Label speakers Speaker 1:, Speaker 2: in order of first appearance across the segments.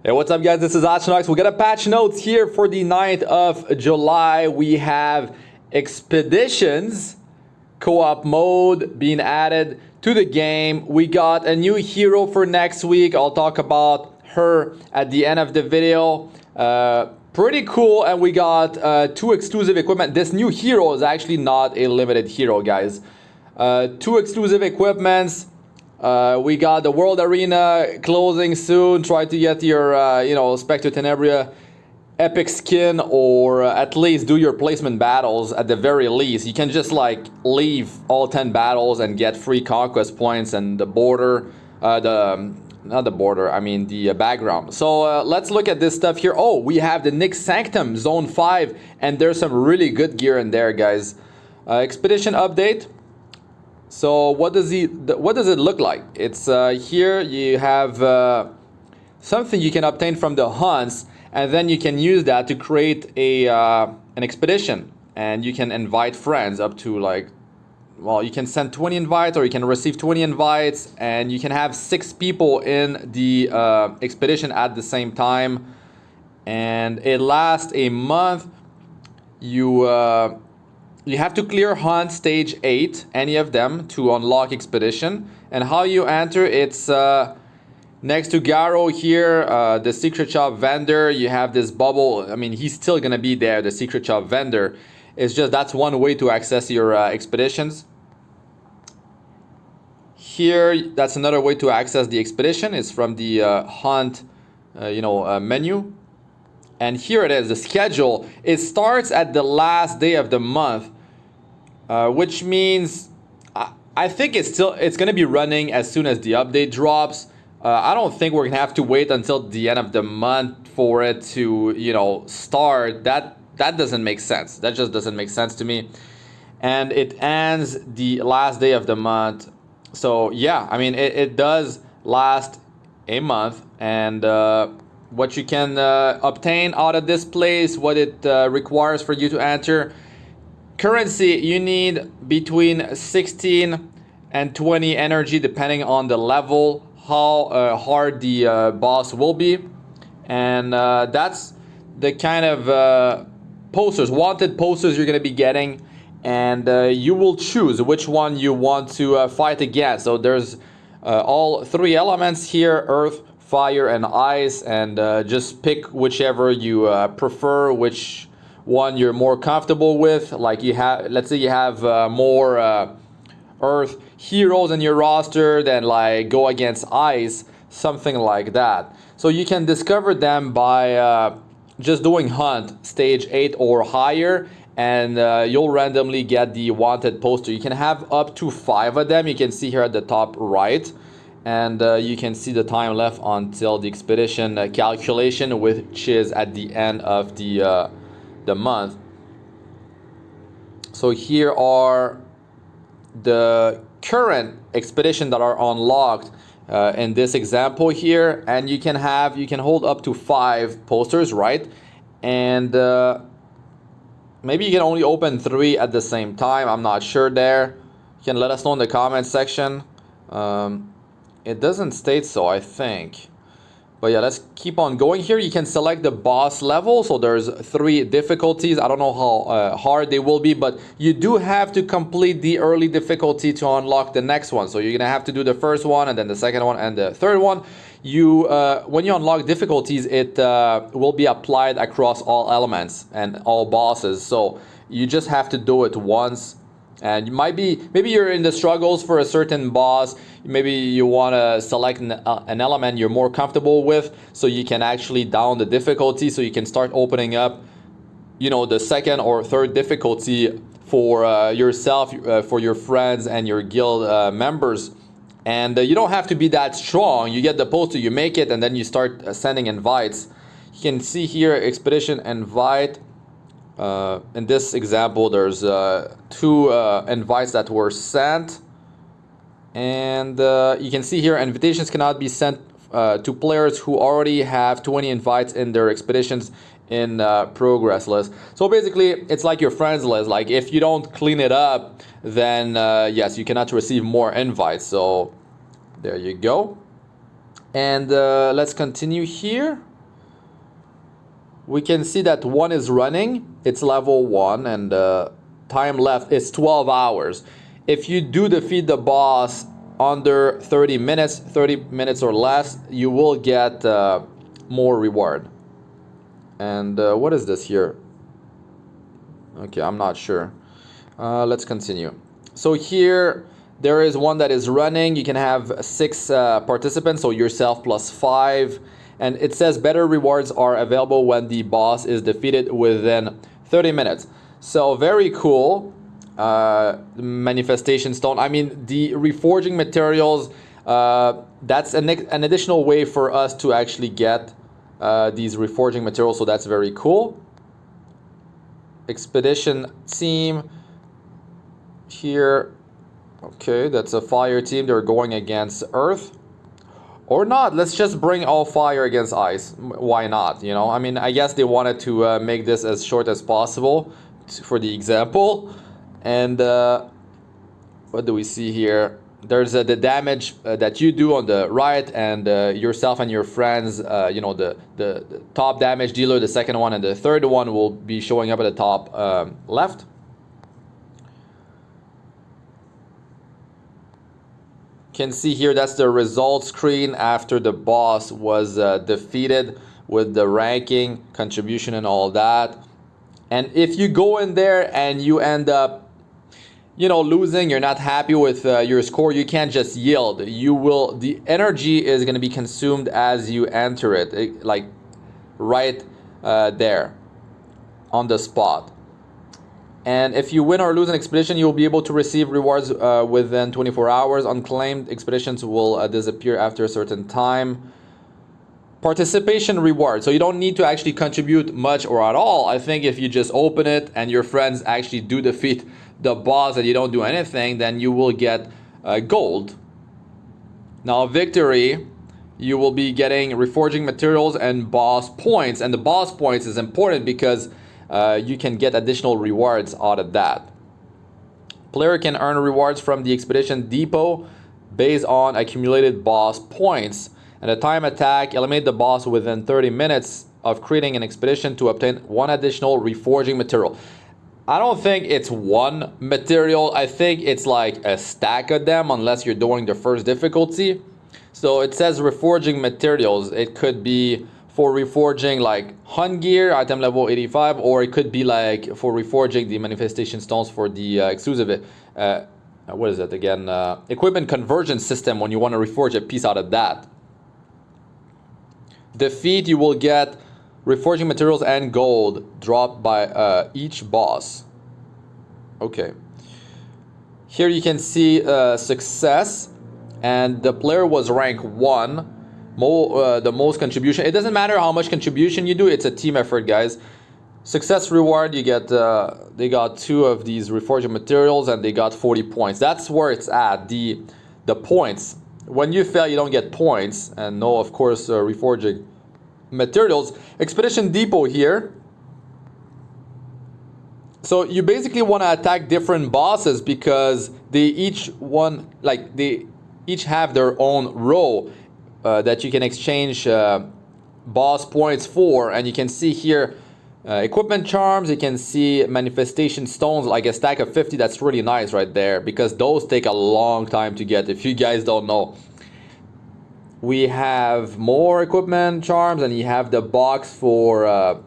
Speaker 1: Hey, what's up guys? This is Astranox. We got a patch notes here for the 9th of July. We have expeditions co-op mode being added to the game. We got a new hero for next week. I'll talk about her at the end of the video. Pretty cool. And we got 2 exclusive equipment. This new hero is actually not a limited hero, guys. 2 exclusive equipments. We got the World Arena closing soon. Try to get your, Spectre Tenebria epic skin, or at least do your placement battles at the very least. You can just like leave all 10 battles and get free conquest points and the border, not the border, I mean the background. So let's look at this stuff here. Oh, we have the Nixied Sanctum Zone 5, and there's some really good gear in there, guys. Expedition update. So what does it look like? It's here you have something you can obtain from the hunts, and then you can use that to create an expedition, and you can invite friends up to you can send 20 invites, or you can receive 20 invites, and you can have 6 people in the expedition at the same time, and it lasts a month. You have to clear hunt stage 8, any of them, to unlock expedition. And how you enter, it's next to Garo here, the secret shop vendor. You have this bubble. I mean, he's still gonna be there, the secret shop vendor. It's just that's one way to access your expeditions. Here, that's another way to access the expedition. It's from the hunt, menu. And here it is, the schedule. It starts at the last day of the month, which means I think it's going to be running as soon as the update drops. I don't think we're going to have to wait until the end of the month for it to, start. That doesn't make sense. That just doesn't make sense to me. And it ends the last day of the month. So yeah, I mean, it does last a month, and what you can obtain out of this place, what it requires for you to enter. Currency, you need between 16 and 20 energy depending on the level, how hard the boss will be. And that's the kind of posters, wanted posters you're going to be getting. And you will choose which one you want to fight against. So there's all 3 elements here: earth, fire, and ice, and just pick whichever you prefer, which one you're more comfortable with. Like let's say you have more earth heroes in your roster, then like go against ice, something like that. So you can discover them by just doing hunt stage 8 or higher, and you'll randomly get the wanted poster. You can have up to 5 of them. You can see here at the top right. And you can see the time left until the expedition calculation, which is at the end of the month. So here are the current expedition that are unlocked in this example here, and you can hold up to 5 posters, right? And maybe you can only open 3 at the same time. I'm not sure there. You can let us know in the comment section. It doesn't state so, I think. But yeah, let's keep on going here. You can select the boss level. So there's 3 difficulties. I don't know how hard they will be, but you do have to complete the early difficulty to unlock the next one. So you're going to have to do the first one, and then the second one, and the third one. When you unlock difficulties, it will be applied across all elements and all bosses. So you just have to do it once. And maybe you're in the struggles for a certain boss. Maybe you want to select an element you're more comfortable with, so you can actually down the difficulty, so you can start opening up, the second or third difficulty for yourself, for your friends and your guild members. And you don't have to be that strong. You get the poster, you make it, and then you start sending invites. You can see here, expedition invite. In this example, there's 2 invites that were sent, and you can see here invitations cannot be sent to players who already have 20 invites in their expeditions in progress list. So basically, it's like your friends list. Like if you don't clean it up, then yes, you cannot receive more invites. So there you go. And let's continue here. we can see that one is running. It's level 1 and time left is 12 hours. If you do defeat the boss under 30 minutes or less, you will get more reward. And what is this here? Okay, I'm not sure. Let's continue. So here there is one that is running. You can have 6 participants, so yourself plus 5. And it says better rewards are available when the boss is defeated within 30 minutes. So very cool. Manifestation stone. I mean, the reforging materials, that's an additional way for us to actually get these reforging materials. So that's very cool. Expedition team here. Okay, that's a fire team. They're going against earth. Or not. Let's just bring all fire against ice. Why not? You know, I mean, I guess they wanted to make this as short as possible for the example. And what do we see here? There's the damage that you do on the right, and yourself and your friends, you know, the top damage dealer, the second one, and the third one will be showing up at the top left. Can see here that's the result screen after the boss was defeated with the ranking, contribution, and all that. And if you go in there and you end up, you know, losing, you're not happy with your score, you can't just yield. You will, the energy is going to be consumed as you enter it, like right there on the spot. And if you win or lose an expedition, you'll be able to receive rewards within 24 hours. Unclaimed expeditions will disappear after a certain time. Participation reward. So you don't need to actually contribute much or at all. I think if you just open it and your friends actually do defeat the boss and you don't do anything, then you will get gold. Now victory, you will be getting reforging materials and boss points. And the boss points is important because you can get additional rewards out of that. Player can earn rewards from the expedition depot based on accumulated boss points. And a time attack, eliminate the boss within 30 minutes of creating an expedition to obtain 1 additional reforging material. I don't think it's 1 material. I think it's like a stack of them unless you're doing the first difficulty. So it says reforging materials. It could be for reforging like hunt gear, item level 85, or it could be like for reforging the manifestation stones for the exclusive, what is it again? Equipment conversion system when you want to reforge a piece out of that. Defeat, you will get reforging materials and gold dropped by each boss. Okay. Here you can see success, and the player was rank 1. The most contribution. It doesn't matter how much contribution you do, it's a team effort, guys. Success reward, you get they got 2 of these reforging materials and they got 40 points. That's where it's at, the points. When you fail, you don't get points, and no, of course, reforging materials. Expedition depot here. So you basically want to attack different bosses because they each have their own row that you can exchange boss points for. And you can see here equipment charms. You can see manifestation stones, like a stack of 50. That's really nice right there because those take a long time to get, if you guys don't know. We have more equipment charms, and you have the box for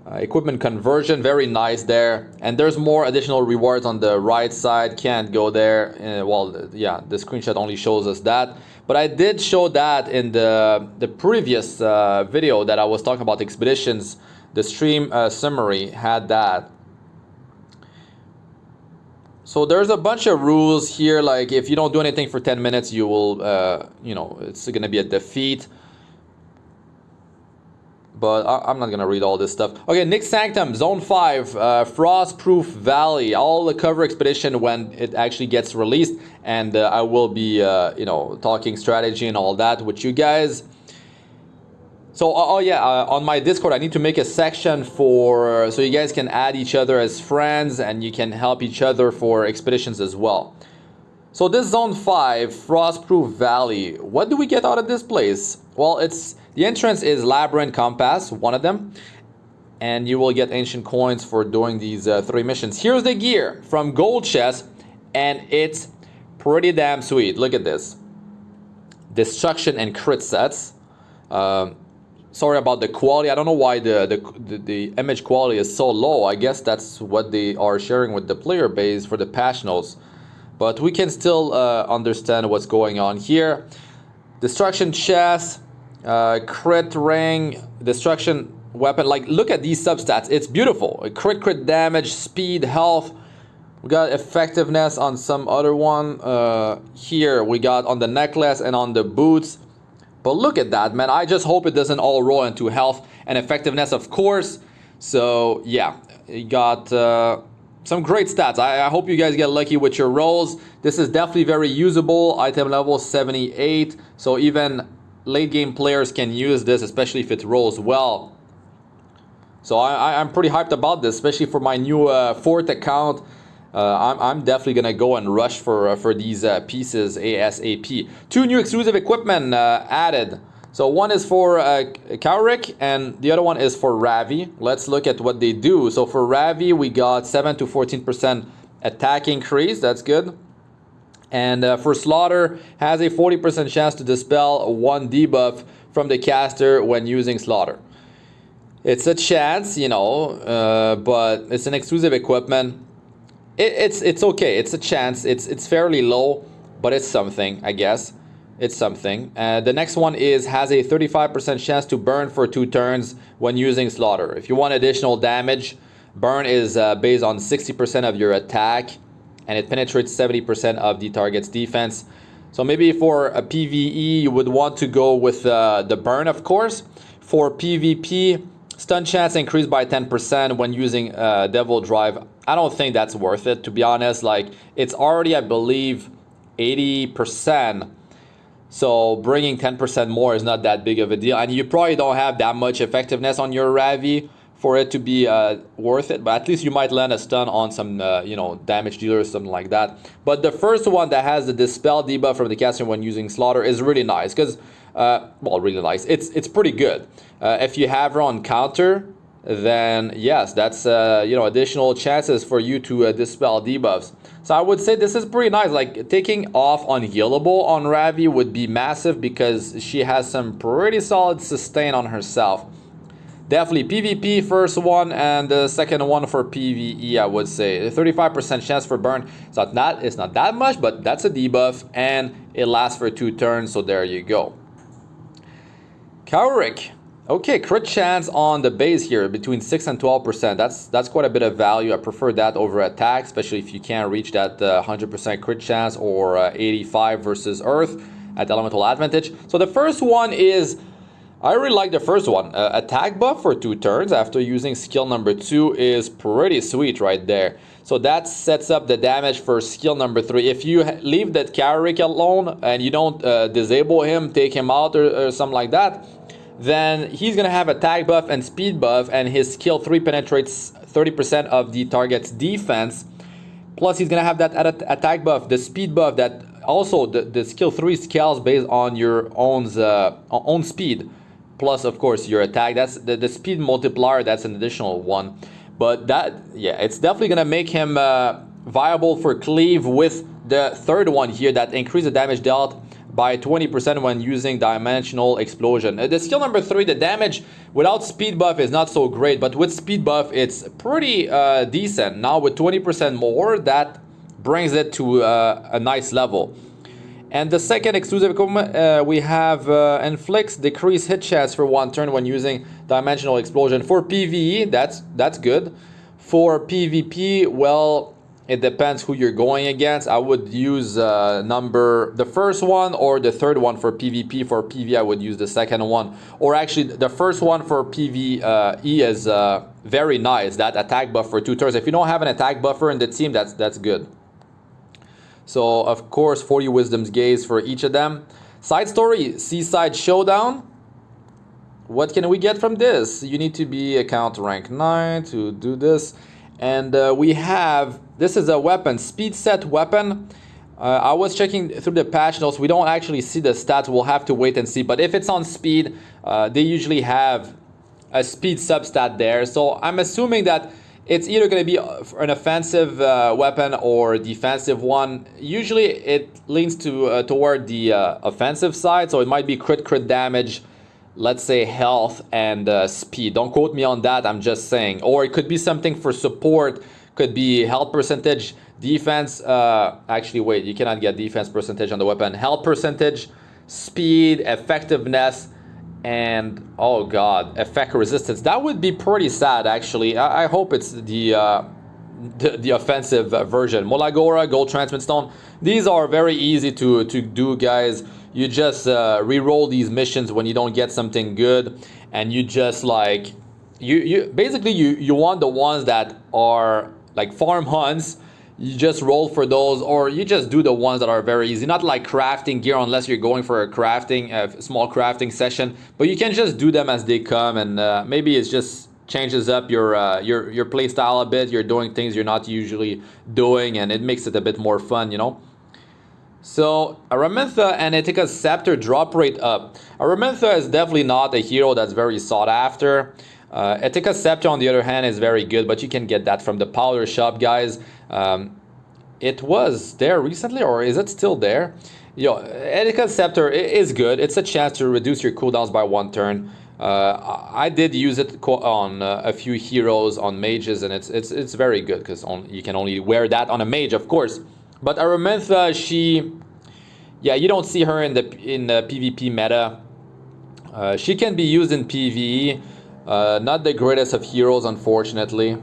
Speaker 1: equipment conversion. Very nice there. And there's more additional rewards on the right side. Can't go there. Well, yeah, the screenshot only shows us that. But I did show that in the previous video that I was talking about expeditions. The stream summary had that. So there's a bunch of rules here, like if you don't do anything for 10 minutes, you will, you know, it's going to be a defeat. But I'm not going to read all this stuff. Okay, Nixied Sanctum, Zone 5, Frostproof Valley. I'll cover expedition when it actually gets released. And I will be, you know, talking strategy and all that with you guys. So, on my Discord, I need to make a section for, so you guys can add each other as friends and you can help each other for expeditions as well. So this Zone 5, Frostproof Valley, what do we get out of this place? Well, it's The entrance is Labyrinth Compass, one of them. And you will get ancient coins for doing these 3 missions. Here's the gear from Gold Chest, and it's pretty damn sweet. Look at this. Destruction and crit sets. Sorry about the quality. I don't know why the image quality is so low. I guess that's what they are sharing with the player base for the patch notes. But we can still understand what's going on here. Destruction chest, crit ring, destruction weapon. Like, look at these substats. It's beautiful. Crit damage, speed, health. We got effectiveness on some other one. Here we got on the necklace and on the boots. But look at that, man. I just hope it doesn't all roll into health and effectiveness, of course. So yeah, you got some great stats. I hope you guys get lucky with your rolls. This is definitely very usable. Item level 78. So even late game players can use this, especially if it rolls well. So I'm pretty hyped about this, especially for my new 4th account. I'm definitely gonna go and rush for these pieces ASAP. 2 new exclusive equipment added. So one is for Kaurik and the other one is for Ravi. Let's look at what they do. So for Ravi, we got 7 to 14% attack increase. That's good. And for Slaughter, has a 40% chance to dispel 1 debuff from the caster when using Slaughter. It's a chance, you know, but it's an exclusive equipment. It's okay. It's a chance. It's fairly low, but it's something, I guess. It's something. The next one has a 35% chance to burn for 2 turns when using Slaughter. If you want additional damage, burn is based on 60% of your attack, and it penetrates 70% of the target's defense. So maybe for a PvE, you would want to go with the burn, of course. For PvP, stun chance increased by 10% when using Devil Drive. I don't think that's worth it, to be honest. Like, it's already, I believe, 80%. So bringing 10% more is not that big of a deal. And you probably don't have that much effectiveness on your Ravi for it to be worth it. But at least you might land a stun on some, you know, damage dealer or something like that. But the first one that has the Dispel debuff from the caster when using Slaughter is really nice. Because, well, really nice. It's pretty good. If you have her on counter, then yes, that's you know, additional chances for you to dispel debuffs. So I would say this is pretty nice. Like, taking off unhealable on Ravi would be massive because she has some pretty solid sustain on herself. Definitely PvP first one, and the second one for PvE, I would say. 35% chance for burn. It's not that much, but that's a debuff, and it lasts for 2 turns, so there you go. Kaurik. Okay, crit chance on the base here between 6 and 12%. That's quite a bit of value. I prefer that over attack, especially if you can't reach that 100% crit chance or 85 versus Earth at elemental advantage. So the first one is, I really like the first one. Attack buff for 2 turns after using skill number 2 is pretty sweet right there. So that sets up the damage for skill number 3. If you leave that Kaurik alone and you don't disable him, take him out or something like that, then he's gonna have attack buff and speed buff, and his skill 3 penetrates 30% of the target's defense. Plus he's gonna have that attack buff, the speed buff, that also the skill 3 scales based on your own speed. Plus, of course, your attack. That's the speed multiplier, that's an additional one. But that, yeah, it's definitely gonna make him viable for cleave with the third one here that increases the damage dealt by 20% when using Dimensional Explosion. The skill number 3, the damage without speed buff is not so great, but with speed buff it's pretty decent. Now with 20% more, that brings it to a nice level. And the second exclusive equipment, we have inflicts decreased hit chance for 1 turn when using Dimensional Explosion. For PvE, that's good. For PvP, well, it depends who you're going against. I would use the first one or the third one for PvP. For PvE, I would use the second one. Or actually, the first one for PvE is very nice. That attack buff for 2 turns. If you don't have an attack buffer in the team, that's good. So, of course, 40 Wisdom's Gaze for each of them. Side story, Seaside Showdown. What can we get from this? You need to be account rank 9 to do this. And we have, this is a weapon, speed set weapon. I was checking through the patch notes. We don't actually see the stats. We'll have to wait and see. But if it's on speed, they usually have a speed substat there. So I'm assuming that it's either going to be an offensive weapon or defensive one. Usually it leans to toward the offensive side. So it might be crit damage, let's say health and speed. Don't quote me on that. I'm just saying. Or it could be something for support. Could be health percentage, defense. Actually, wait, you cannot get defense percentage on the weapon. Health percentage, speed, effectiveness, and oh god, effect resistance. That would be pretty sad, actually. I hope it's the offensive version. MolaGora, Gold Transmit Stone. These are very easy to do, guys. You just re-roll these missions when you don't get something good, and you just like you basically you want the ones that are like farm hunts. You just roll for those, or you just do the ones that are very easy. Not like crafting gear unless you're going for a small crafting session. But you can just do them as they come, and maybe it just changes up your play style a bit. You're doing things you're not usually doing, and it makes it a bit more fun, you know. So Aramintha and Etica's Scepter drop rate up. Aramintha is definitely not a hero that's very sought after. Etica Scepter, on the other hand, is very good, but you can get that from the powder shop, guys. It was there recently, or is it still there? Etica Scepter is good. It's a chance to reduce your cooldowns by 1 turn. I did use it on a few heroes, on mages, and it's very good because you can only wear that on a mage, of course. But Aramintha, you don't see her in the PvP meta. She can be used in PvE. Not the greatest of heroes, unfortunately.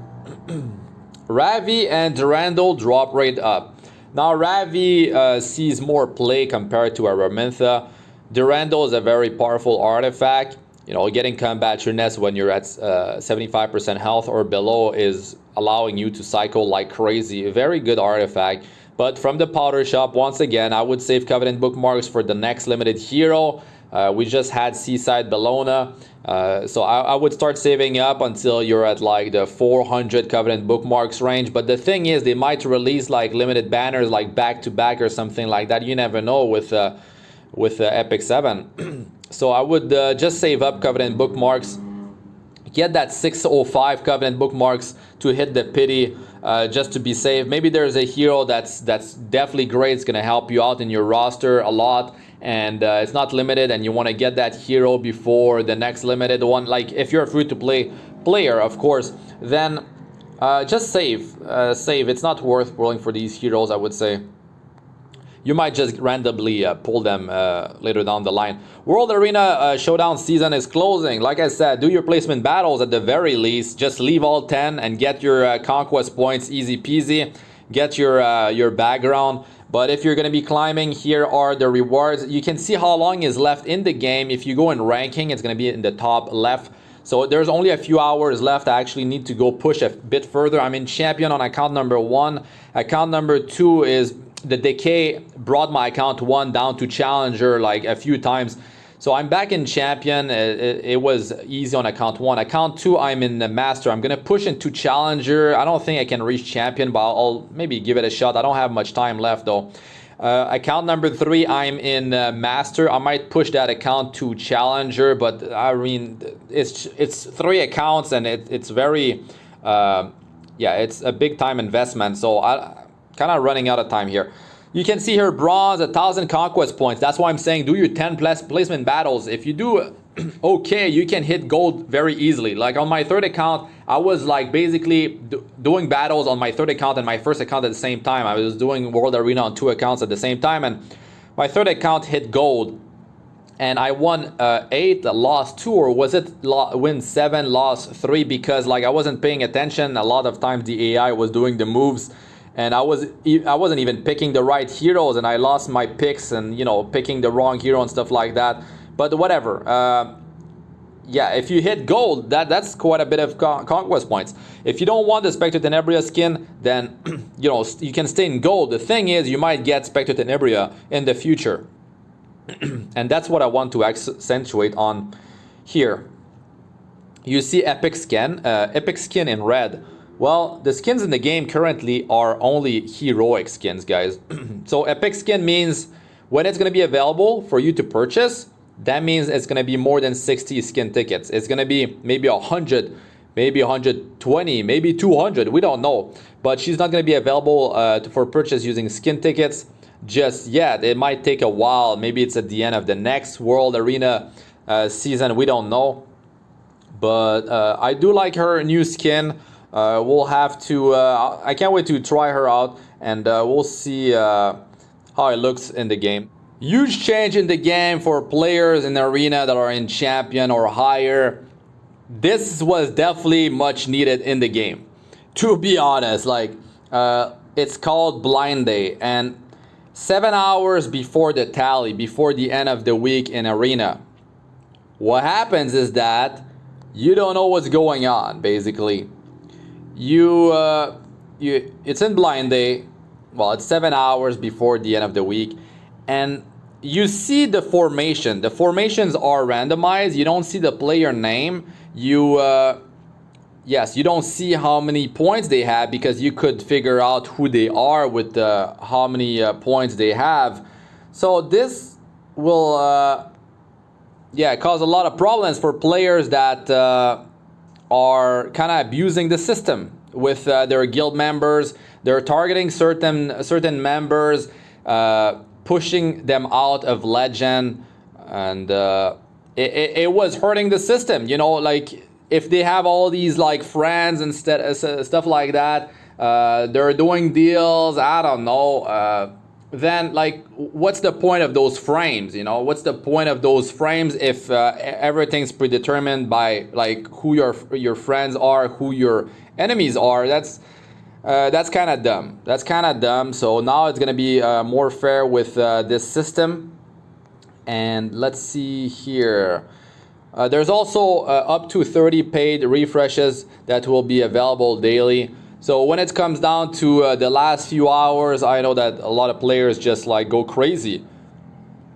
Speaker 1: Ravi and Durandal drop rate up. Now Ravi sees more play compared to Aramintha. Durandal is a very powerful artifact. Getting combat sureness when you're at 75% health or below is allowing you to cycle like crazy. A very good artifact. But from the powder shop, once again, I would save Covenant Bookmarks for the next limited hero. We just had Seaside Bellona. So I would start saving up until you're at like the 400 Covenant Bookmarks range. But the thing is, they might release like limited banners like back to back or something like that. You never know with Epic 7. So I would just save up Covenant Bookmarks. Get that 605 Covenant Bookmarks to hit the pity, just to be safe. Maybe there's a hero that's definitely great. It's gonna help you out in your roster a lot, and it's not limited, and you want to get that hero before the next limited one. Like if you're a free-to-play player, of course, then just save. It's not worth rolling for these heroes, I would say. You might just randomly pull them later down the line. World Arena Showdown season is closing. Like I said, do your placement battles at the very least. Just leave all 10 and get your conquest points easy peasy. Get your background. But if you're going to be climbing, here are the rewards. You can see how long is left in the game. If you go in ranking, it's going to be in the top left. So there's only a few hours left. I actually need to go push a bit further. I'm in champion on account number 1. Account number 2 is... the decay brought my account 1 down to challenger like a few times. So I'm back in champion. It was easy on account 1. Account 2, I'm in the master. I'm going to push into challenger. I don't think I can reach champion, but I'll maybe give it a shot. I don't have much time left though. Account number 3, I'm in master. I might push that account to challenger, but I mean, it's 3 accounts, and it's very, it's a big time investment. So I kind of running out of time here. You can see here bronze, 1,000 conquest points. That's why I'm saying do your 10 placement battles. If you do okay, you can hit gold very easily. Like on my 3rd account, I was like basically doing battles on my 3rd account and my 1st account at the same time. I was doing World Arena on 2 accounts at the same time, and my 3rd account hit gold. And I won 8, lost 2, or was it win 7, lost 3, because like I wasn't paying attention. A lot of times the AI was doing the moves, and I wasn't even picking the right heroes, and I lost my picks, and picking the wrong hero and stuff like that. But whatever. If you hit gold, that's quite a bit of conquest points. If you don't want the Spectre Tenebria skin, then you can stay in gold. The thing is, you might get Spectre Tenebria in the future, and that's what I want to accentuate on here. You see epic skin in red. Well, the skins in the game currently are only heroic skins, guys. So epic skin means when it's going to be available for you to purchase, that means it's going to be more than 60 skin tickets. It's going to be maybe 100, maybe 120, maybe 200. We don't know. But she's not going to be available for purchase using skin tickets just yet. It might take a while. Maybe it's at the end of the next World Arena season. We don't know. But I do like her new skin. We'll have to... I can't wait to try her out. And we'll see how it looks in the game. Huge change in the game for players in the arena that are in champion or higher. This was definitely much needed in the game. To be honest, like it's called Blind Day, and 7 hours before the tally, before the end of the week in arena, what happens is that you don't know what's going on. Basically, it's in Blind Day. Well, it's 7 hours before the end of the week, and you see the formation. The formations are randomized. You don't see the player name. You don't see how many points they have, because you could figure out who they are with how many points they have. So this will cause a lot of problems for players that are kind of abusing the system with their guild members. They're targeting certain members, pushing them out of Legend, and it was hurting the system. You know, like if they have all these like friends and stuff like that, they're doing deals. I don't know. Then like, what's the point of those frames? You know, what's the point of those frames if everything's predetermined by like who your friends are, who your enemies are? That's kind of dumb. That's kind of dumb. So now it's gonna be more fair with this system. And let's see here. There's also up to 30 paid refreshes that will be available daily. So when it comes down to the last few hours, I know that a lot of players just like go crazy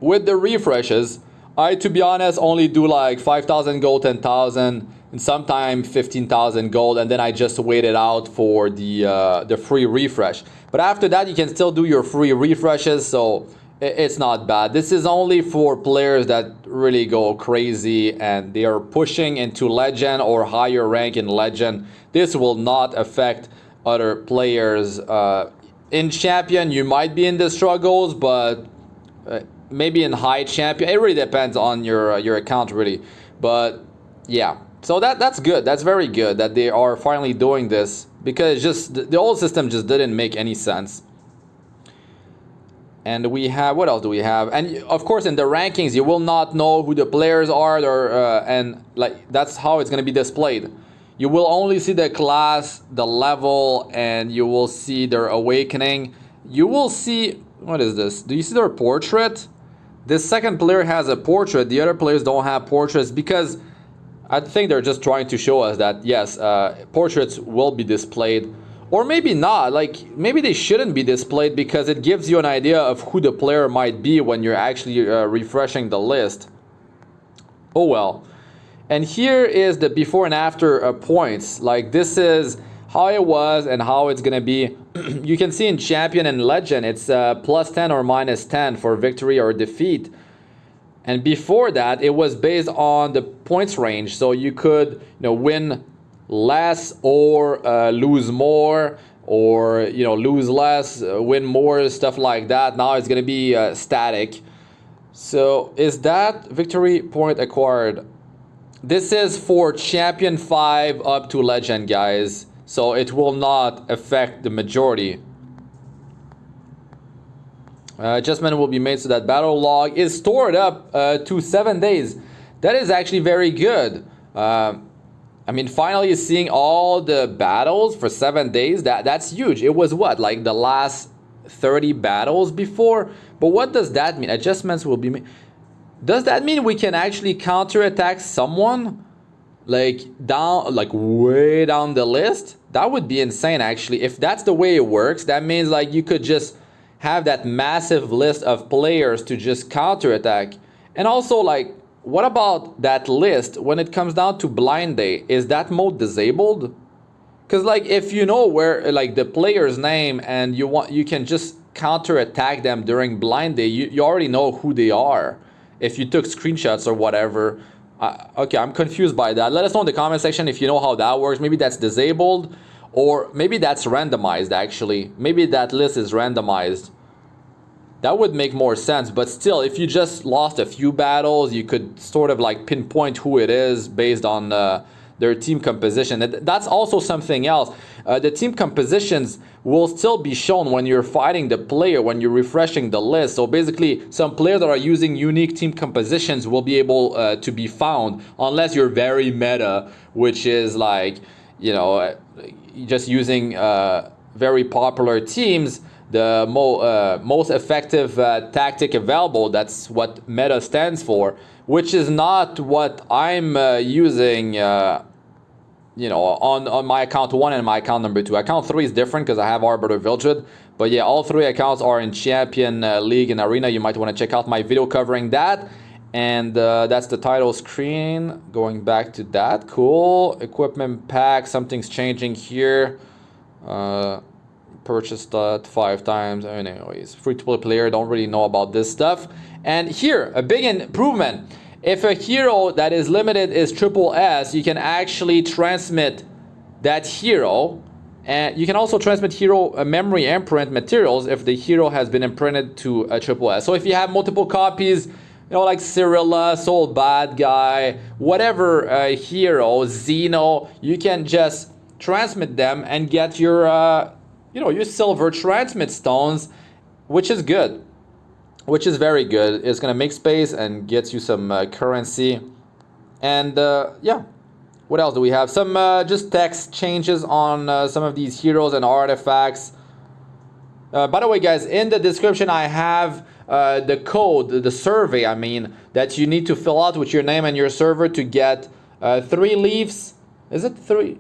Speaker 1: with the refreshes. I, to be honest, only do like 5,000 gold, 10,000, and sometimes 15,000 gold, and then I just wait it out for the free refresh. But after that, you can still do your free refreshes, so it's not bad. This is only for players that really go crazy and they are pushing into Legend or higher rank in Legend. This will not affect other players. In Champion, you might be in the struggles, but maybe in High Champion, it really depends on your account, really. But yeah, so that's good. That's very good that they are finally doing this, because just the old system just didn't make any sense. And we have, what else do we have? And of course, in the rankings, you will not know who the players are, and like that's how it's going to be displayed. You will only see the class, the level, and you will see their awakening. You will see, what is this? Do you see their portrait? This second player has a portrait. The other players don't have portraits, because I think they're just trying to show us that yes, portraits will be displayed. Or maybe not, like maybe they shouldn't be displayed, because it gives you an idea of who the player might be when you're actually refreshing the list. Oh well. And here is the before and after points. Like this is how it was and how it's gonna be. You can see in Champion and Legend, it's plus 10 or minus 10 for victory or defeat. And before that, it was based on the points range. So you could, win less or lose more, or lose less, win more, stuff like that. Now it's gonna be static. So is that victory point acquired? This is for Champion 5 up to Legend, guys, so it will not affect the majority. Adjustment will be made so that battle log is stored up to 7 days. That is actually very good. I mean, finally seeing all the battles for 7 days, that's huge. It was what, like the last 30 battles before? But what does that mean? Adjustments will be made. Does that mean we can actually counterattack someone like way down the list? That would be insane, actually. If that's the way it works, that means like you could just have that massive list of players to just counterattack. And also, like, what about that list when it comes down to Blind Day? Is that mode disabled? Because like if you know where like the player's name and you can just counter attack them during blind day, you already know who they are if you took screenshots or whatever. Okay, I'm confused by that. Let us know in the comment section if you know how that works. Maybe that's disabled, or maybe that's randomized actually. Maybe that list is randomized. That would make more sense, but still, if you just lost a few battles, you could sort of like pinpoint who it is based on their team composition. That's also something else. The team compositions will still be shown when you're fighting the player, when you're refreshing the list. So basically, some players that are using unique team compositions will be able to be found, unless you're very meta, which is like, you know, just using very popular teams. The most effective tactic available, that's what meta stands for, which is not what I'm using you know, on my account 1 and my account number 2. Account 3 is different because I have Arbiter Vildred, but yeah, all 3 accounts are in Champion League and Arena. You might want to check out my video covering that. And that's the title screen. Going back to that, cool. Equipment pack, something's changing here. Purchased that 5 times. Anyways, free-to-play player, don't really know about this stuff. And here, a big improvement. If a hero that is limited is triple S, you can actually transmit that hero. And you can also transmit hero memory imprint materials if the hero has been imprinted to a triple S. So if you have multiple copies, you know, like Cyrilla, Soul Bad Guy, whatever hero, Xeno, you can just transmit them and get your you know, your silver transmit stones, which is good, which is very good. It's gonna make space and gets you some currency. And yeah, what else do we have? Some just text changes on some of these heroes and artifacts. By the way, guys, in the description I have the code, the survey, I mean, that you need to fill out with your name and your server to get 3 leaves. Is it 3?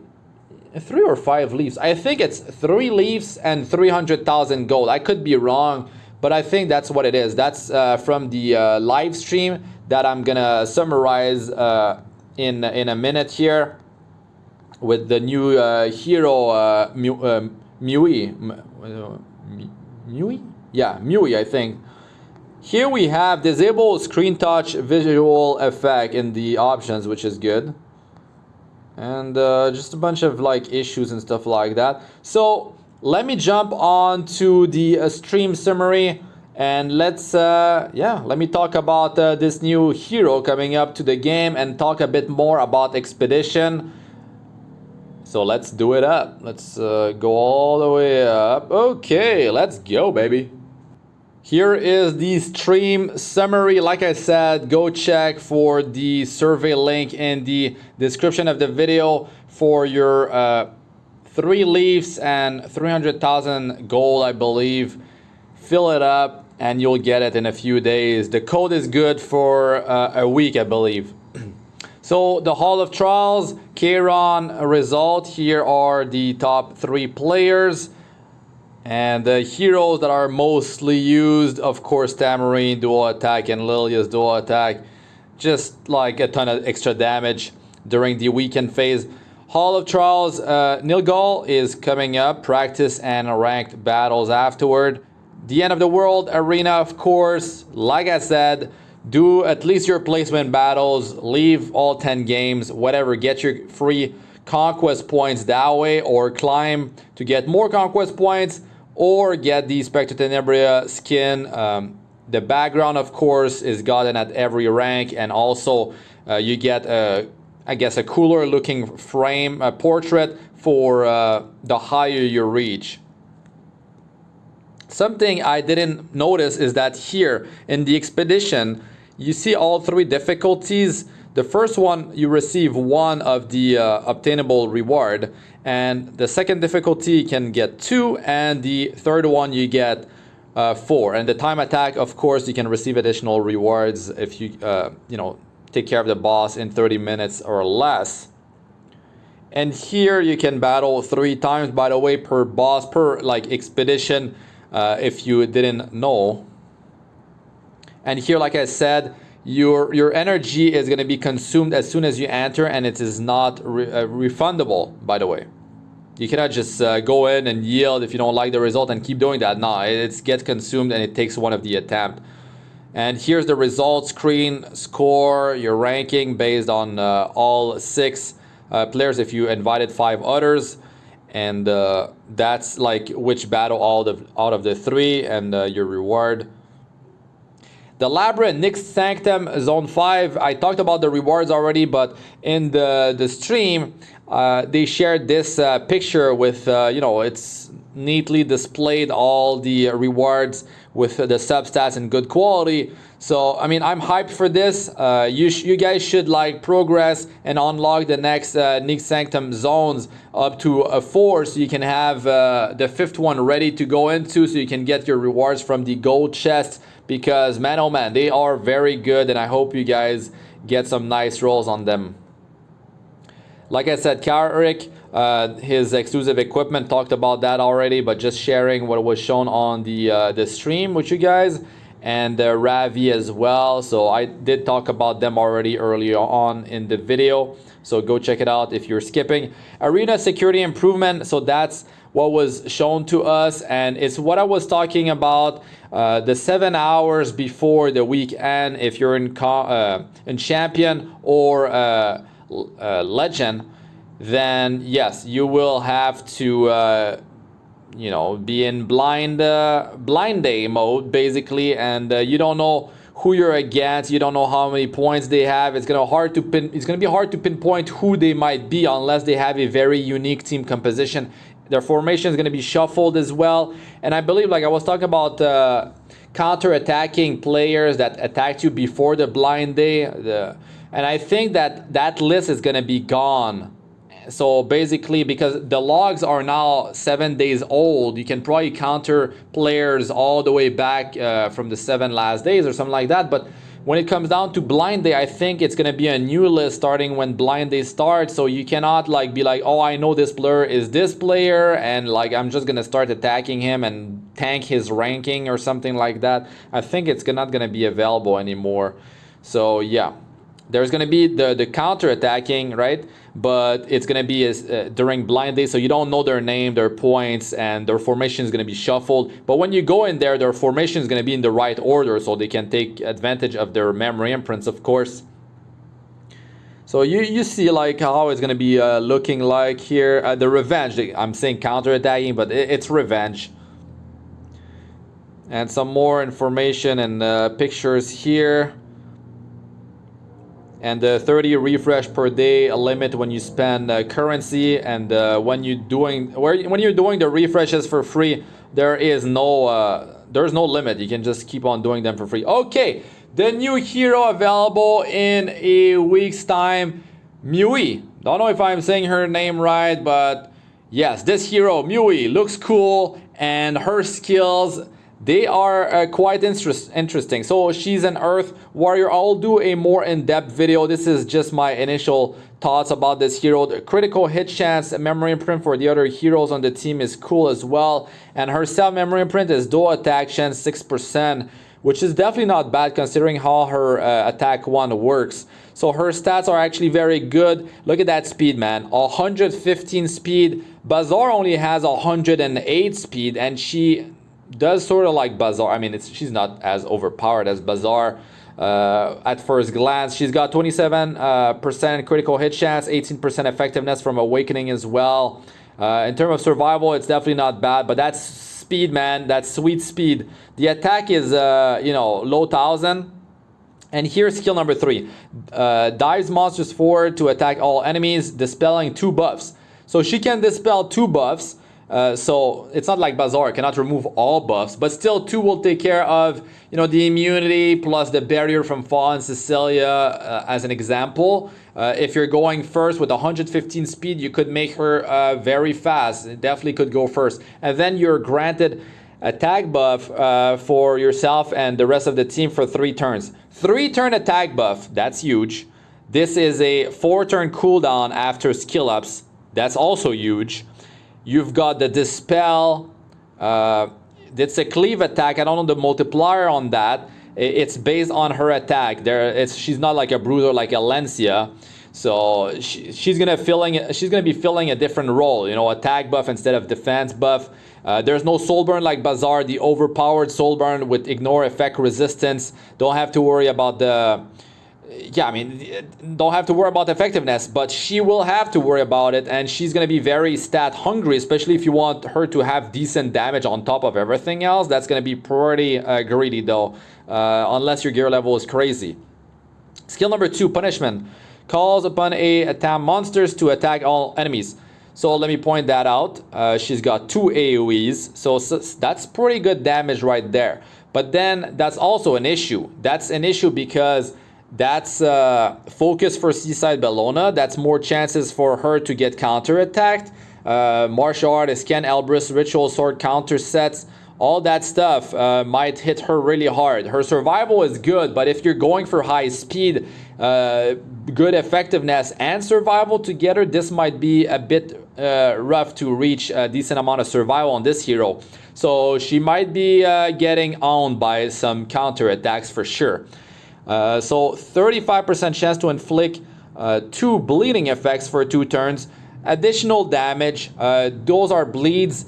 Speaker 1: 3 or 5 leaves. I think it's 3 leaves and 300,000 gold. I could be wrong, but I think that's what it is. That's from the live stream that I'm gonna summarize in a minute here with the new hero Mui. Mui? Yeah, Mui, I think. Here we have disable screen touch visual effect in the options, which is good. And just a bunch of like issues and stuff like that. So let me jump on to the stream summary, and let's let me talk about this new hero coming up to the game and talk a bit more about Expedition. So let's do it up. Let's go all the way up. Okay, let's go, baby. Here is the stream summary. Like I said, go check for the survey link in the description of the video for your 3 leaves and 300,000 gold, I believe. Fill it up and you'll get it in a few days. The code is good for a week, I believe. So the Hall of Trials, Kairon result. Here are the top 3 players. And the heroes that are mostly used, of course, Tamarine, dual attack, and Lilia's dual attack. Just like a ton of extra damage during the weekend phase. Hall of Trials, Nilgal is coming up. Practice and ranked battles afterward. The End of the World Arena, of course. Like I said, do at least your placement battles. Leave all 10 games, whatever. Get your free conquest points that way, or climb to get more conquest points, or get the Spectre Tenebria skin. The background, of course, is gotten at every rank, and also you get I guess a cooler looking frame portrait for the higher you reach. Something I didn't notice is that here in the Expedition you see all 3 difficulties. The first one, you receive 1 of the obtainable reward, and the second difficulty can get 2, and the third one you get 4. And the time attack, of course, you can receive additional rewards if you you know, take care of the boss in 30 minutes or less. And here you can battle 3 times, by the way, per boss, per like expedition, if you didn't know. And here, like I said, your energy is going to be consumed as soon as you enter, and it is not refundable, by the way. You cannot just go in and yield if you don't like the result and keep doing that. No, it's get consumed and it takes one of the attempt. And here's the result screen, score, your ranking based on all 6 players if you invited 5 others. And that's like which battle out of the 3 and your reward. The Labyrinth, Nyx Sanctum, Zone 5. I talked about the rewards already, but in the stream, they shared this picture with, it's neatly displayed all the rewards with the substats in good quality. So, I mean, I'm hyped for this. You guys should like progress and unlock the next Nyx Sanctum zones up to 4 so you can have the 5th one ready to go into so you can get your rewards from the gold chest. Because man, oh man, they are very good, and I hope you guys get some nice rolls on them. Like I said, Carrick, his exclusive equipment, talked about that already, but just sharing what was shown on the stream with you guys, and Ravi as well. So I did talk about them already earlier on in the video, so go check it out if you're skipping. Arena security improvement, so that's what was shown to us, and it's what I was talking about. The 7 hours before the weekend, if you're in champion or legend, then yes, you will have to be in blind day mode basically, and you don't know who you're against, you don't know how many points they have. It's gonna be hard to pinpoint who they might be unless they have a very unique team composition. Their formation is going to be shuffled as well. And I believe, like I was talking about, counter-attacking players that attacked you before the blind day. And I think that list is going to be gone. So basically, because the logs are now 7 days old, you can probably counter players all the way back from the 7 last days or something like that. But when it comes down to blind day, I think it's going to be a new list starting when blind day starts. So you cannot be like, oh, I know this player is this player, and like I'm just going to start attacking him and tank his ranking or something like that. I think it's not going to be available anymore. So yeah, there's going to be the counter attacking, right? But it's going to be during blind day, so you don't know their name, their points, and their formation is going to be shuffled. But when you go in there, their formation is going to be in the right order, so they can take advantage of their memory imprints, of course. So you see like how it's going to be looking like here. The revenge, I'm saying counter-attacking, but it's revenge. And some more information and pictures here. And the 30 refresh per day limit when you spend currency, and when you're doing the refreshes for free, there's no limit. You can just keep on doing them for free. Okay, the new hero available in a week's time, Mui. Don't know if I'm saying her name right, but yes, this hero Mui looks cool, and her skills, they are quite interesting. So she's an Earth Warrior. I'll do a more in-depth video. This is just my initial thoughts about this hero. The critical hit chance, memory imprint for the other heroes on the team is cool as well. And her self-memory imprint is dual attack chance 6%, which is definitely not bad considering how her attack 1 works. So her stats are actually very good. Look at that speed, man. 115 speed. Bazaar only has 108 speed, and she does sort of like Bazaar. I mean, she's not as overpowered as Bazaar at first glance. She's got 27% critical hit chance, 18% effectiveness from Awakening as well. In terms of survival, it's definitely not bad, but that's speed, man. That's sweet speed. The attack is, low 1000. And here's skill number 3. Dives monsters forward to attack all enemies, dispelling 2 buffs. So she can dispel 2 buffs. So it's not like Bazaar cannot remove all buffs, but still 2 will take care of the immunity plus the barrier from Fallen Cecilia as an example. If you're going first with 115 speed, you could make her very fast. It definitely could go first, and then you're granted attack buff for yourself and the rest of the team for 3 turns. 3-turn attack buff, that's huge. This is a 4-turn cooldown after skill ups. That's also huge. You've got the Dispel. It's a cleave attack. I don't know the multiplier on that. It's based on her attack. She's not like a Bruiser like Alencia. So she's gonna be filling a different role, you know, attack buff instead of defense buff. There's no soul burn like Bazaar, the overpowered soul burn with ignore effect resistance. Don't have to worry about the don't have to worry about effectiveness, but she will have to worry about it, and she's going to be very stat hungry, especially if you want her to have decent damage on top of everything else. That's going to be pretty greedy though, unless your gear level is crazy. Skill number 2, Punishment. Calls upon attack monsters to attack all enemies. So let me point that out. She's got 2 AoEs, so that's pretty good damage right there. But then that's also an issue. That's an issue because that's focus for Seaside Bellona. That's more chances for her to get counter-attacked. Martial Art, Scan, Elbrus, Ritual Sword, counter sets, all that stuff might hit her really hard. Her survival is good, but if you're going for high speed, good effectiveness, and survival together, this might be a bit rough to reach a decent amount of survival on this hero. So she might be getting owned by some counter-attacks for sure. So 35% chance to inflict 2 bleeding effects for 2 turns. Additional damage, those are bleeds.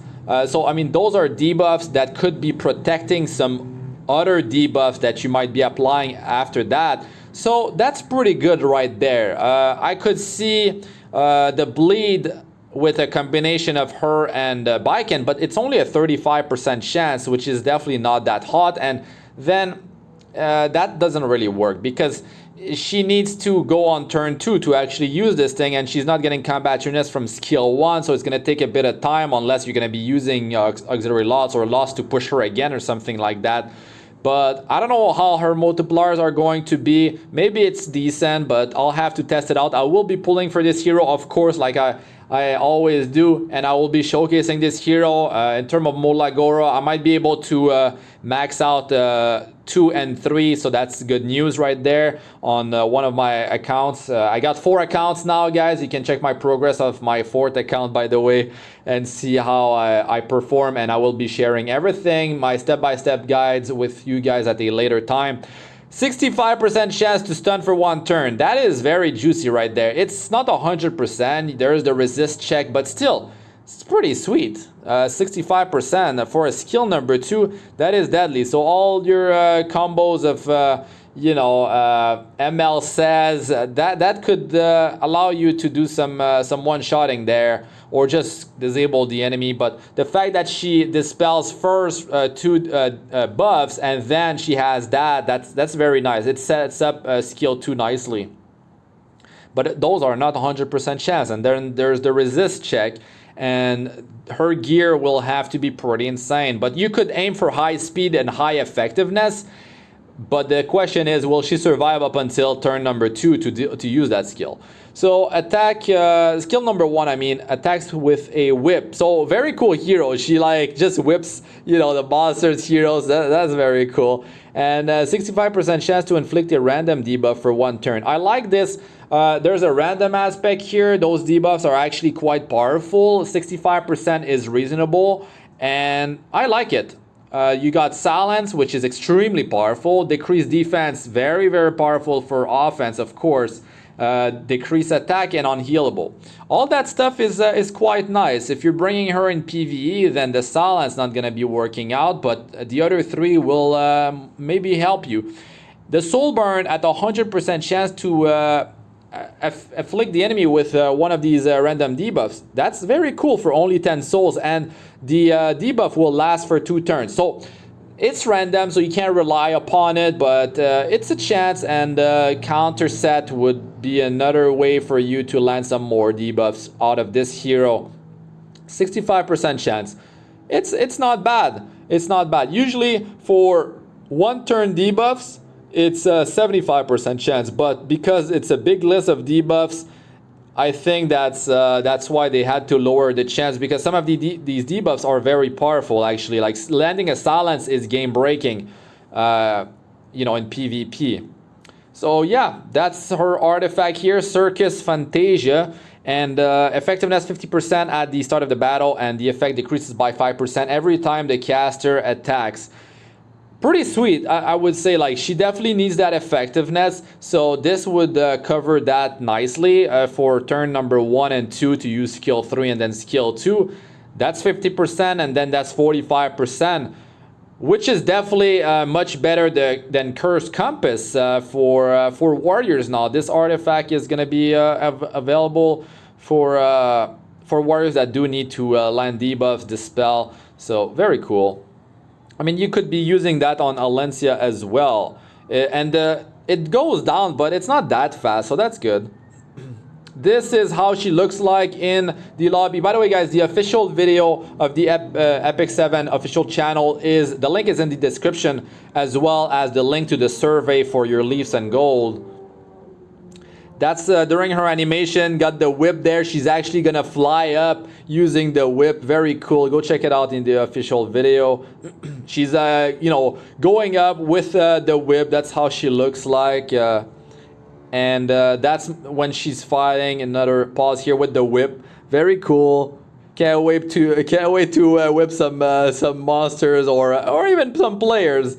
Speaker 1: So I mean, those are debuffs that could be protecting some other debuffs that you might be applying after that. So that's pretty good right there. I could see the bleed with a combination of her and Baiken, but it's only a 35% chance, which is definitely not that hot. And then that doesn't really work because she needs to go on turn 2 to actually use this thing, and she's not getting combat units from skill 1, so it's going to take a bit of time unless you're going to be using auxiliary loss or loss to push her again or something like that. But I don't know how her multipliers are going to be. Maybe it's decent, but I'll have to test it out. I will be pulling for this hero, of course, like I always do, and I will be showcasing this hero. In terms of MolaGora, I might be able to max out 2 and 3, so that's good news right there on one of my accounts. I got 4 accounts now, guys. You can check my progress of my 4th account, by the way, and see how I perform, and I will be sharing everything, my step-by-step guides with you guys at a later time. 65% chance to stun for 1 turn. That is very juicy right there. It's not 100%. There's the resist check, but still, it's pretty sweet. 65% for a skill number 2. That is deadly. So all your combos of ML says that could allow you to do some one-shotting there, or just disable the enemy. But the fact that she dispels first 2 buffs and then she has that's very nice. It sets up skill 2 nicely. But those are not 100% chance. And then there's the resist check, and her gear will have to be pretty insane. But you could aim for high speed and high effectiveness. But the question is, will she survive up until turn number 2 to use that skill? So attack, skill number 1, I mean, attacks with a whip. So very cool hero. She like just whips, the monsters, heroes. That's very cool. And 65% chance to inflict a random debuff for 1 turn. I like this. There's a random aspect here. Those debuffs are actually quite powerful. 65% is reasonable, and I like it. You got Silence, which is extremely powerful. Decreased defense, very, very powerful for offense, of course. Decrease attack and unhealable. All that stuff is quite nice. If you're bringing her in PvE, then the Silence not gonna be working out, but the other 3 will maybe help you. The Soul Burn at 100% chance to afflict the enemy with one of these random debuffs. That's very cool for only 10 souls, and the debuff will last for 2 turns. So it's random, so you can't rely upon it, but it's a chance, and counter set would be another way for you to land some more debuffs out of this hero. 65% chance. It's not bad. It's not bad. Usually for 1 turn debuffs, it's a 75% chance, but because it's a big list of debuffs, I think that's why they had to lower the chance, because some of these debuffs are very powerful actually. Like landing a Silence is game breaking, in PvP. So yeah, that's her artifact here, Circus Fantasia, and effectiveness 50% at the start of the battle, and the effect decreases by 5% every time the caster attacks. pretty sweet. I would say, like, she definitely needs that effectiveness, so this would cover that nicely for turn number 1 and 2 to use skill 3 and then skill 2. That's 50%, and then that's 45%, which is definitely much better than Cursed Compass for warriors. Now this artifact is going to be available for warriors that do need to land debuffs, dispel, so very cool. I mean, you could be using that on Alencia as well. And it goes down, but it's not that fast, so that's good. This is how she looks like in the lobby. By the way, guys, the official video of the Epic 7 official channel is... the link is in the description, as well as the link to the survey for your Leifs and Gold. That's during her animation, got the whip there. She's actually gonna fly up using the whip. Very cool. Go check it out in the official video. She's, you know, going up with the whip. That's how she looks like. And that's when she's fighting. Another pause here with the whip. Very cool. Can't wait to whip some monsters or even some players.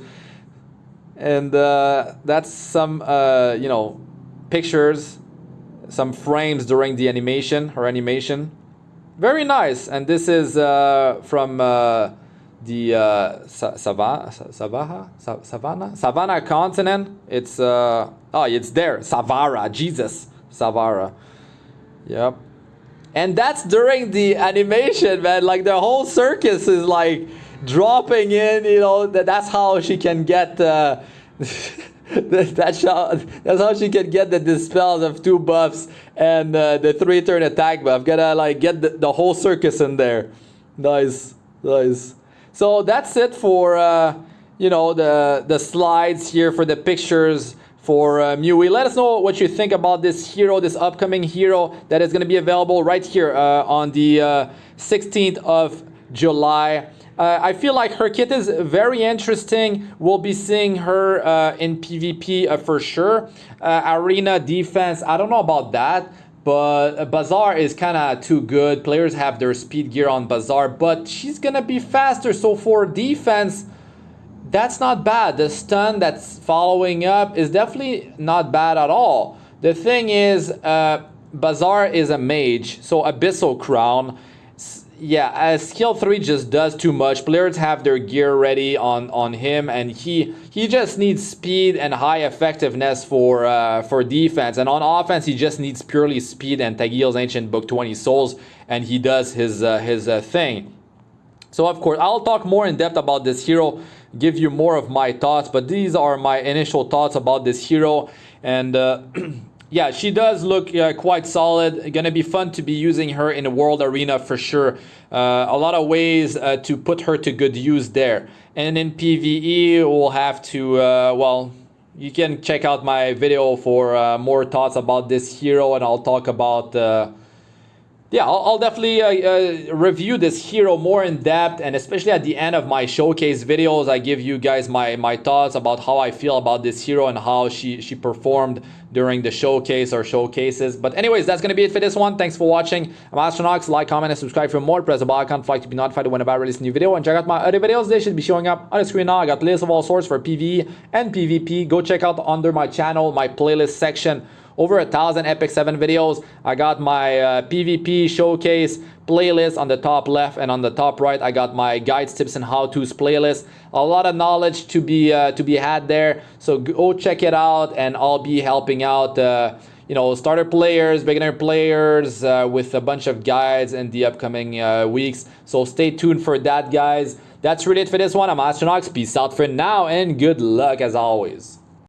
Speaker 1: And that's some you know, pictures, some frames during the animation, her animation. Very nice. And this is from the Savannah continent. It's oh, it's there, Savara, Jesus, Savara. Yep. And that's during the animation, man. Like, the whole circus is like dropping in, you know. That's how she can get that's how she can get the dispels of 2 buffs and the 3-turn attack buff. Gotta like get the whole circus in there. Nice, nice. So that's it for you know, the slides here, for the pictures for Mui. Let us know what you think about this hero, this upcoming hero that is going to be available right here on the 16th of July. I feel like her kit is very interesting. We'll be seeing her in PvP for sure. Arena defense, I don't know about that, but Bazaar is kind of too good. Players have their speed gear on Bazaar, but she's gonna be faster. So for defense, that's not bad. The stun that's following up is definitely not bad at all. The thing is, Bazaar is a mage, so Abyssal Crown. Yeah, skill 3 just does too much. Players have their gear ready on him, and he just needs speed and high effectiveness for defense. And on offense, he just needs purely speed and Tagil's Ancient Book 20 souls, and he does his thing. So of course, I'll talk more in depth about this hero, give you more of my thoughts, but these are my initial thoughts about this hero. And yeah, she does look quite solid. Gonna be fun to be using her in a world arena for sure. A lot of ways to put her to good use there. And in PvE, we'll have to, well, you can check out my video for more thoughts about this hero, and I'll talk about... yeah, I'll definitely review this hero more in depth, and especially at the end of my showcase videos, I give you guys my thoughts about how I feel about this hero and how she performed during the showcase or showcases. But anyways, that's going to be it for this one. Thanks for watching. I'm Astranox. Like, comment, and subscribe for more. Press the bell icon to be notified whenever I release a new video. And check out my other videos. They should be showing up on the screen now. I got lists of all sorts for PvE and PvP. Go check out under my channel, my playlist section. Over 1,000 Epic 7 videos. I got my PvP showcase playlist on the top left, and on the top right I got my guides, tips, and how-tos playlist. A lot of knowledge to be had there, so go check it out, and I'll be helping out you know, starter players, beginner players with a bunch of guides in the upcoming weeks. So stay tuned for that, guys. That's really it for this one. I'm Astranox. Peace out for now, and good luck as always.